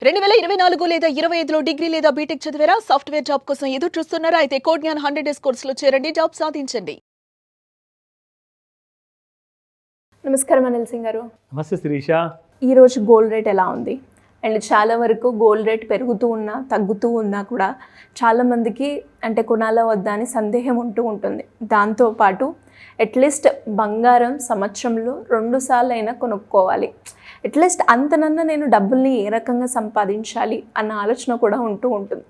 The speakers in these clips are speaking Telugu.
2024 లేదా 25లో డిగ్రీ లేదా బీటెక్ చదివారా? సాఫ్ట్వేర్ జాబ్ కోసం ఎదురు చూస్తున్నారా? అయితే కోడ్ జ్ఞాన్ 100 డేస్ కోర్సులో చేరండి, జాబ్ సాధించండి. నమస్కారం అనిల్ సింగ్ గారు. నమస్తే శిరీష. ఈరోజు గోల్డ్ రేట్ ఎలా ఉంది? అండ్ చాలా వరకు గోల్డ్ రేట్ పెరుగుతూ ఉన్నా తగ్గుతూ ఉన్నా కూడా చాలామందికి అంటే కొనాలా వద్దా అని సందేహం ఉంటుంది. దాంతోపాటు అట్లీస్ట్ బంగారం సంవత్సరంలో 2 సార్లు అయినా కొనుక్కోవాలి, అట్లీస్ట్ అంతనన్నా నేను డబ్బుల్ని ఏ రకంగా సంపాదించాలి అన్న ఆలోచన కూడా ఉంటుంది.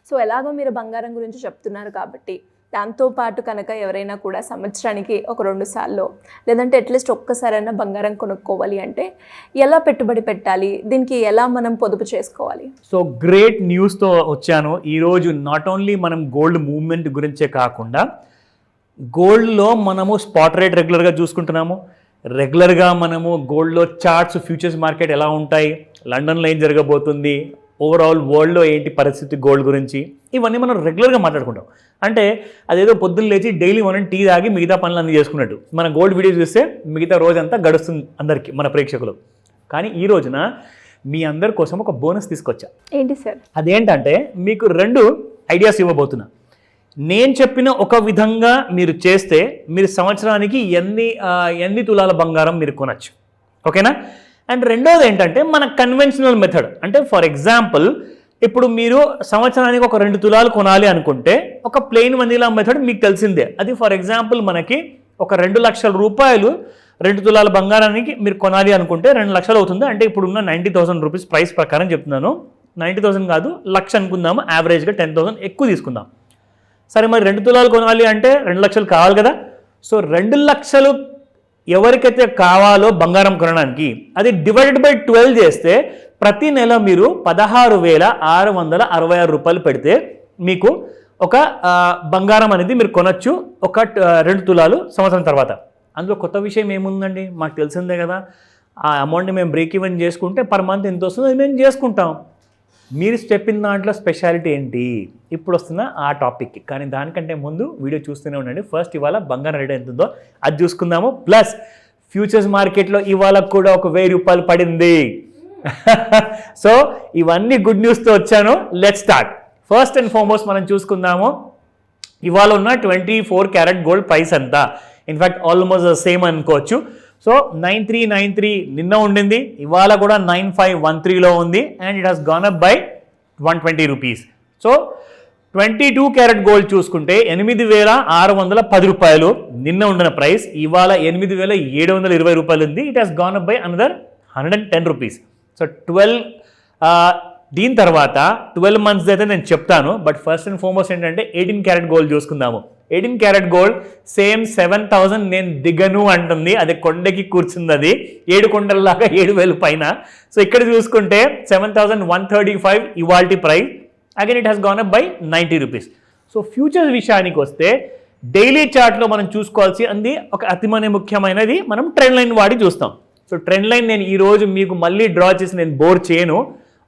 సో ఎలాగో మీరు బంగారం గురించి చెప్తున్నారు కాబట్టి దాంతోపాటు కనుక ఎవరైనా కూడా సంవత్సరానికి ఒక 2 సార్లు లేదంటే అట్లీస్ట్ ఒక్కసారైనా బంగారం కొనుక్కోవాలి అంటే ఎలా పెట్టుబడి పెట్టాలి, దీనికి ఎలా మనం పొదుపు చేసుకోవాలి? సో గ్రేట్ న్యూస్తో వచ్చాను ఈరోజు. నాట్ ఓన్లీ మనం గోల్డ్ మూవ్మెంట్ గురించే కాకుండా గోల్డ్లో మనము స్పాట్ రేట్ రెగ్యులర్గా చూసుకుంటున్నాము. రెగ్యులర్గా మనము గోల్డ్లో చార్ట్స్, ఫ్యూచర్స్ మార్కెట్ ఎలా ఉంటాయి, లండన్లో ఏం జరగబోతుంది, ఓవరాల్ వరల్డ్లో ఏంటి పరిస్థితి గోల్డ్ గురించి, ఇవన్నీ మనం రెగ్యులర్గా మాట్లాడుకుంటాం. అంటే అదేదో పొద్దున్న లేచి డైలీ మనం టీ తాగి మిగతా పనులు అన్నీ చేసుకున్నట్టు మన గోల్డ్ వీడియో చూస్తే మిగతా రోజంతా గడుస్తుంది అందరికీ, మన ప్రేక్షకులు. కానీ ఈ రోజున మీ అందరి కోసం ఒక బోనస్ తీసుకొచ్చా. ఏంటి సార్? అదేంటంటే మీకు 2 ఐడియాస్ ఇవ్వబోతున్నా. నేను చెప్పిన ఒక విధంగా మీరు చేస్తే మీరు సంవత్సరానికి ఎన్ని తులాల బంగారం మీరు కొనచ్చు, ఓకేనా? అండ్ రెండోది ఏంటంటే మన కన్వెన్షనల్ మెథడ్. అంటే ఫర్ ఎగ్జాంపుల్ ఇప్పుడు మీరు సంవత్సరానికి ఒక 2 తులాలు కొనాలి అనుకుంటే ఒక ప్లెయిన్ వనీలా మెథడ్ మీకు తెలిసిందే. అది ఫర్ ఎగ్జాంపుల్ మనకి ఒక 2 లక్షల రూపాయలు 2 తులాల బంగారానికి మీరు కొనాలి అనుకుంటే 2 లక్షలు అవుతుంది. అంటే ఇప్పుడున్న 90,000 రూపీస్ ప్రైస్ ప్రకారం చెప్తున్నాను. 90,000 కాదు, లక్ష అనుకుందాము, యావరేజ్గా 10,000 ఎక్కువ తీసుకుందాం. సరే, మరి 2 తులాలు కొనాలి అంటే 2 లక్షలు కావాలి కదా. సో 2 లక్షలు ఎవరికైతే కావాలో బంగారం కొనడానికి అది డివైడెడ్ బై 12 చేస్తే ప్రతి నెల మీరు 16,666 రూపాయలు పెడితే మీకు ఒక బంగారం అనేది మీరు కొనచ్చు, ఒక 2 తులాలు సంవత్సరం తర్వాత. అందులో కొత్త విషయం ఏముందండి, మాకు తెలిసిందే కదా. ఆ అమౌంట్ని మేము బ్రేక్ ఈవెన్ చేసుకుంటే పర్ మంత్ ఎంత వస్తుందో అది మేము చేసుకుంటాం. మీరు చెప్పిన దాంట్లో స్పెషాలిటీ ఏంటి, ఇప్పుడు వస్తున్న ఆ టాపిక్కి. కానీ దానికంటే ముందు వీడియో చూస్తూనే ఉండండి. ఫస్ట్ ఇవాళ బంగారం రేట్ ఎంత ఉందో అది చూసుకుందాము. ప్లస్ ఫ్యూచర్స్ మార్కెట్లో ఇవాళ కూడా ఒక 1000 రూపాయలు పడింది. సో ఇవన్నీ గుడ్ న్యూస్తో వచ్చాను. Let's start. First and foremost మనం చూసుకుందాము ఇవాళ ఉన్న 24 క్యారెట్ గోల్డ్ ప్రైస్ ఎంత. ఇన్ఫ్యాక్ట్ ఆల్మోస్ట్ సేమ్ అనుకోవచ్చు. సో 9393 నిన్న ఉండింది, ఇవాళ కూడా 9513లో ఉంది. And it has gone up by 120 rupees. So 22 carat gold చూసుకుంటే 8,610 రూపాయలు నిన్న ఉండిన ప్రైస్, ఇవాళ 8,720 రూపాయలు ఉంది. It has gone up by another 110 rupees. So 12 దీని తర్వాత 12 మంత్స్ అయితే నేను చెప్తాను. బట్ ఫస్ట్ అండ్ ఫార్మోస్ట్ ఏంటంటే 18 క్యారెట్ గోల్డ్ చూసుకుందాము. 18 క్యారెట్ గోల్డ్ సేమ్ 7,000 నేను దిగను అంటుంది. అది కొండకి కూర్చుంది, అది 7 కొండలలాగా 7,000 పైన. సో ఇక్కడ చూసుకుంటే 7,135 ఇవాల్టి price. Again it has gone up by 90 rupees. So futures విషయానికి వస్తే డైలీ చార్ట్లో మనం చూసుకోవాల్సి అంది ఒక ముఖ్యమైనది, మనం ట్రెండ్ లైన్ వాడి చూస్తాం. సో ట్రెండ్ లైన్ నేను ఈరోజు మీకు మళ్ళీ డ్రా చేసి నేను బోర్ చేయను.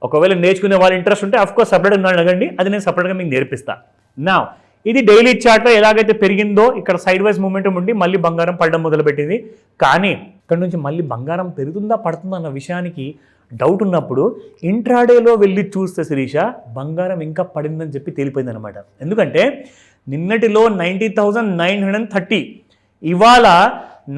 ఒకవేళ నేర్చుకునే వాళ్ళు ఇంట్రెస్ట్ ఉంటే అఫ్కోర్స్ సపరేట్గా అడగండి, అది నేను సపరేట్గా మీకు నేర్పిస్తాను. నా ఇది డైలీ చార్ట్లో ఎలాగైతే పెరిగిందో ఇక్కడ సైడ్ వైజ్ మూమెంటం ఉండి మళ్ళీ బంగారం పడడం మొదలుపెట్టింది. కానీ ఇక్కడ నుంచి మళ్ళీ బంగారం పెరుగుతుందా పడుతుందా అన్న విషయానికి డౌట్ ఉన్నప్పుడు ఇంట్రాడేలో వెళ్ళి చూస్తే శిరీష బంగారం ఇంకా పడిందని చెప్పి తేలిపోయింది అనమాట. ఎందుకంటే నిన్నటిలో 90,930, ఇవాళ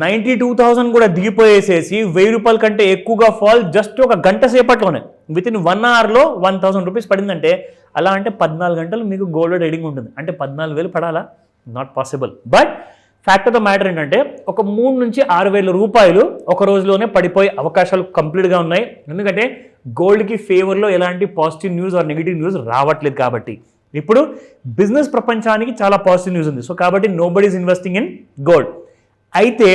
92,000 కూడా దిగిపోయేసేసి 1000 రూపాయల కంటే ఎక్కువగా ఫాల్ జస్ట్ ఒక గంట సేపట్లోనే, విత్ ఇన్ 1 అవర్లో 1,000 రూపీస్ పడిందంటే అలా అంటే 14 గంటలు మీకు గోల్డ్ రీడింగ్ ఉంటుంది. అంటే 14,000 పడాలా? Not possible. But fact of the matter ఏంటంటే ఒక 3,000 నుంచి 6,000 రూపాయలు ఒక రోజులోనే పడిపోయే అవకాశాలు కంప్లీట్గా ఉన్నాయి. ఎందుకంటే గోల్డ్కి ఫేవర్లో ఎలాంటి positive news or negative news రావట్లేదు. కాబట్టి ఇప్పుడు బిజినెస్ ప్రపంచానికి చాలా పాజిటివ్ న్యూస్ ఉంది. సో కాబట్టి nobody is investing in gold. అయితే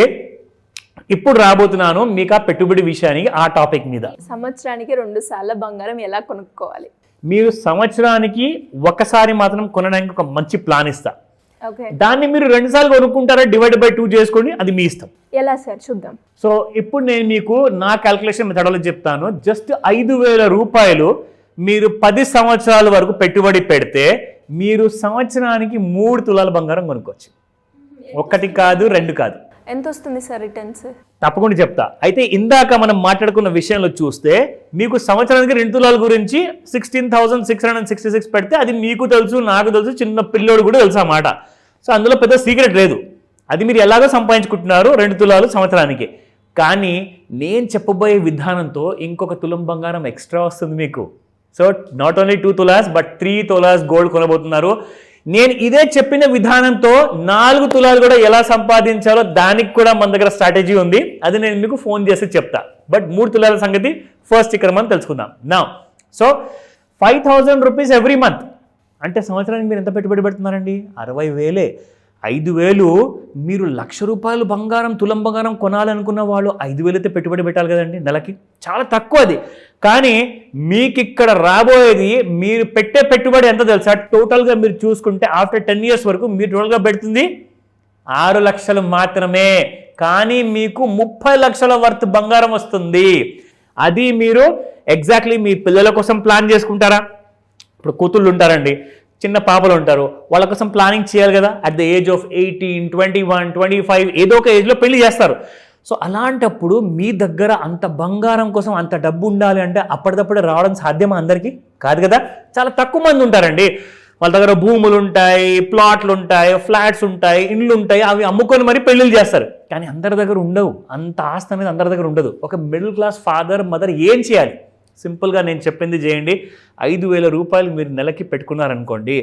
ఇప్పుడు రాబోతున్నాను మీకు ఆ పెట్టుబడి విషయానికి, ఆ టాపిక్ మీద. సంవత్సరానికి 2 సార్లు బంగారం ఎలా కొనుక్కోవాలి? మీరు సంవత్సరానికి ఒకసారి మాత్రం కొనడానికి ఒక మంచి ప్లాన్ ఇస్తా. దాన్ని మీరు 2 సార్లు కొనుక్కుంటారా, డివైడ్ బై 2 చేసుకోండి, అది మీ ఇష్టం. ఎలా సార్ చూద్దాం. సో ఇప్పుడు నేను మీకు నా క్యాల్కులేషన్ మెథడాలజీ చెప్తాను. జస్ట్ 5,000 రూపాయలు మీరు 10 సంవత్సరాల వరకు పెట్టుబడి పెడితే మీరు సంవత్సరానికి 3 తులాల బంగారం కొనుక్కోవచ్చు. 1 కాదు 2 కాదు. ఎంత వస్తుంది సార్ రిటర్న్స్? తప్పకుండా చెప్తా. అయితే ఇందాక మనం మాట్లాడుకున్న విషయంలో చూస్తే మీకు సంవత్సరానికి 2 తులాల గురించి 16,666 పెడితే అది మీకు తెలుసు, నాకు తెలుసు, చిన్న పిల్లోడు కూడా తెలుసు అన్నమాట. సో అందులో పెద్ద సీక్రెట్ లేదు. అది మీరు ఎలాగో సంపాదించుకుంటున్నారు 2 తులాలు సంవత్సరానికి. కానీ నేను చెప్పబోయే విధానంతో ఇంకొక తులం బంగారం ఎక్స్ట్రా వస్తుంది మీకు. So not only 2 tolas but 3 tolas gold కొనబోతున్నారు. నేను ఇదే చెప్పిన విధానంతో 4 తులాలు కూడా ఎలా సంపాదించాలో దానికి కూడా మన దగ్గర స్ట్రాటజీ ఉంది. అది నేను మీకు ఫోన్ చేసి చెప్తా. బట్ 3 తులాల సంగతి ఫస్ట్ ఇక్కడ మనం తెలుసుకుందాం. నా సో 5,000 రూపీస్ ఎవ్రీ మంత్ అంటే సంవత్సరానికి మీరు ఎంత పెట్టుబడి పెడుతున్నారండి? 60,000. 5,000 మీరు ₹1,00,000 బంగారం, తులం బంగారం కొనాలనుకున్న వాళ్ళు 5,000 అయితే పెట్టుబడి పెట్టాలి కదండి నెలకి. చాలా తక్కువ అది. కానీ మీకు ఇక్కడ రాబోయేది మీరు పెట్టే పెట్టుబడి ఎంత తెలుసా? టోటల్గా మీరు చూసుకుంటే ఆఫ్టర్ 10 years వరకు మీరు టోటల్గా పెడుతుంది 6 లక్షలు మాత్రమే. కానీ మీకు 30 లక్షల వర్త్ బంగారం వస్తుంది. అది మీరు ఎగ్జాక్ట్లీ మీ పిల్లల కోసం ప్లాన్ చేసుకుంటారా? ఇప్పుడు కూతుళ్ళు ఉంటారండి, చిన్న పాపలు ఉంటారు, వాళ్ళ కోసం ప్లానింగ్ చేయాలి కదా. అట్ ద ఏజ్ ఆఫ్ 18, 21, 25 ఏదో ఒక ఏజ్లో పెళ్లి చేస్తారు. సో అలాంటప్పుడు మీ దగ్గర అంత బంగారం కోసం అంత డబ్బు ఉండాలి అంటే అప్పటికప్పుడు రావడం సాధ్యమా? అందరికీ కాదు కదా. చాలా తక్కువ మంది ఉంటారండి. వాళ్ళ దగ్గర భూములు ఉంటాయి, ప్లాట్లు ఉంటాయి, ఫ్లాట్స్ ఉంటాయి, ఇండ్లు ఉంటాయి, అవి అమ్ముకొని మరి పెళ్ళిళ్ళు చేస్తారు. కానీ అందరి దగ్గర ఉండవు. అంత ఆస్తి అనేది అందరి దగ్గర ఉండదు. ఒక మిడిల్ క్లాస్ ఫాదర్, మదర్ ఏం చేయాలి? సింపుల్గా నేను చెప్పింది చేయండి. 5,000 రూపాయలు మీరు నెలకి పెట్టుకున్నారనుకోండి,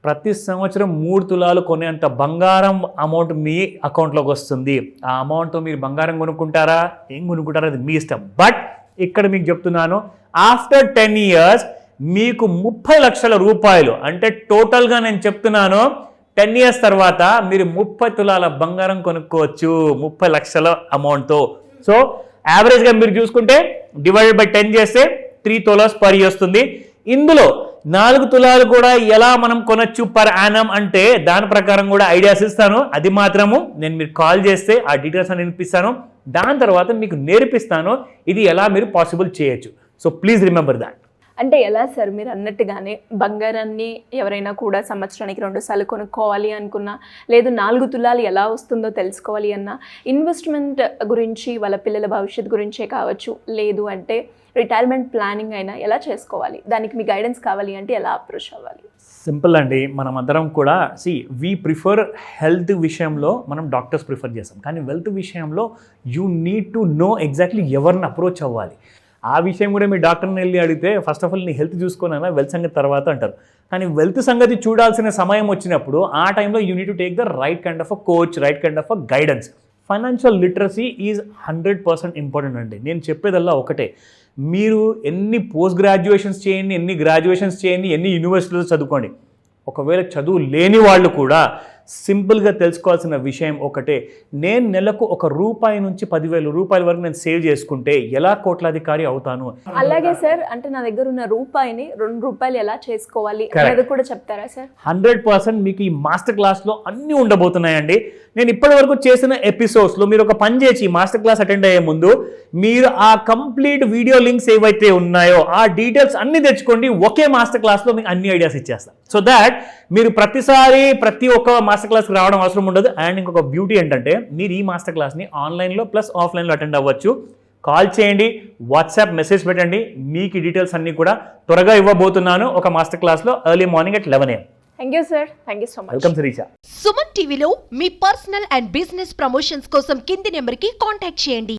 ప్రతి సంవత్సరం 3 తులాలు కొనేంత బంగారం అమౌంట్ మీ అకౌంట్లోకి వస్తుంది. ఆ అమౌంట్తో మీరు బంగారం కొనుక్కుంటారా, ఏం కొనుక్కుంటారా అది మీ ఇష్టం. బట్ ఇక్కడ మీకు చెప్తున్నాను, ఆఫ్టర్ 10 years మీకు 30 లక్షల రూపాయలు అంటే టోటల్గా నేను చెప్తున్నాను 10 years తర్వాత మీరు 30 తులాల బంగారం కొనుక్కోవచ్చు 30 లక్షల అమౌంట్తో. సో యావరేజ్గా మీరు చూసుకుంటే డివైడెడ్ బై 10 చేస్తే 3 తులాస్ పర్ ఇయర్ వస్తుంది. ఇందులో 4 తులాలు కూడా ఎలా మనం కొనొచ్చు పర్ యానం అంటే దాని ప్రకారం కూడా ఐడియాస్ ఇస్తాను. అది మాత్రము నేను మీరు కాల్ చేస్తే ఆ డీటెయిల్స్ అని వినిపిస్తాను. దాని తర్వాత మీకు నేర్పిస్తాను ఇది ఎలా మీరు పాసిబుల్ చేయొచ్చు. So please remember that. అంటే ఎలా సార్, మీరు అన్నట్టుగానే బంగారాన్ని ఎవరైనా కూడా సంవత్సరానికి 2 సార్లు కొనుక్కోవాలి అనుకున్నా, లేదు 4 తులాలు ఎలా వస్తుందో తెలుసుకోవాలి అన్నా, ఇన్వెస్ట్మెంట్ గురించి వాళ్ళ పిల్లల భవిష్యత్తు గురించే కావచ్చు, లేదు అంటే రిటైర్మెంట్ ప్లానింగ్ అయినా ఎలా చేసుకోవాలి, దానికి మీ గైడెన్స్ కావాలి అంటే ఎలా అప్రోచ్ అవ్వాలి? సింపుల్ అండి. మనం అందరం కూడా వీ ప్రిఫర్ హెల్త్ విషయంలో మనం డాక్టర్స్ ప్రిఫర్ చేస్తాం. కానీ వెల్త్ విషయంలో you need to know exactly ఎవరిని అప్రోచ్ అవ్వాలి. ఆ విషయం కూడా మీ డాక్టర్ని వెళ్ళి అడిగితే ఫస్ట్ ఆఫ్ ఆల్ నీ హెల్త్ చూసుకోనైనా వెల్త్ సంగతి తర్వాత అంటారు. కానీ వెల్త్ సంగతి చూడాల్సిన సమయం వచ్చినప్పుడు ఆ టైంలో you need to take the right kind of a coach, right kind of a guidance. Financial literacy is 100% important అండి. నేను చెప్పేదల్లా ఒకటే, మీరు ఎన్ని పోస్ట్ గ్రాడ్యుయేషన్స్ చేయండి, ఎన్ని గ్రాడ్యుయేషన్స్ చేయండి, ఎన్ని యూనివర్సిటీలో చదువుకోండి, ఒకవేళ చదువు లేని వాళ్ళు కూడా సింపుల్గా తెలుసుకోవాల్సిన విషయం ఒకటే, నేను నెలకు ₹1 నుంచి 10,000 రూపాయల వరకు నేను సేవ్ చేసుకుంటే ఎలా కోట్లాధికారి అవుతాను. అలాగే సార్, అంటే నా దగ్గర ఉన్న రూపాయిని ₹2 ఎలా చేసుకోవాలి అనేది కూడా చెప్తారా సార్? 100% మీకు ఈ మాస్టర్ క్లాస్లో అన్నీ ఉండబోతున్నాయండి. నేను ఇప్పటి వరకు చేసిన ఎపిసోడ్స్లో మీరు ఒక పని చేసి ఈ మాస్టర్ క్లాస్ అటెండ్ అయ్యే ముందు మీరు ఆ కంప్లీట్ వీడియో లింక్స్ ఏవైతే ఉన్నాయో ఆ డీటెయిల్స్ అన్ని తెచ్చుకోండి. ఒకే మాస్టర్ క్లాస్లో మీకు అన్ని ఐడియాస్ ఇచ్చేస్తాను. సో దాట్ మీరు ప్రతిసారి ప్రతి ఒక్క మాస్టర్ క్లాస్కి రావడం అవసరం ఉండదు. అండ్ ఇంకొక బ్యూటీ ఏంటంటే మీరు ఈ మాస్టర్ క్లాస్ని ఆన్లైన్లో ప్లస్ ఆఫ్లైన్లో అటెండ్ అవ్వచ్చు. కాల్ చేయండి, వాట్సాప్ మెసేజ్ పెట్టండి, మీకు డీటెయిల్స్ అన్నీ కూడా త్వరగా ఇవ్వబోతున్నాను ఒక మాస్టర్ క్లాస్లో early morning at 11 AM. Thank you sir, thank you so much. Welcome Shirisha. Suman టీవీలో మీ పర్సనల్ అండ్ బిజినెస్ ప్రమోషన్స్ కోసం కింది నెంబర్కి కాంటాక్ట్ చేయండి.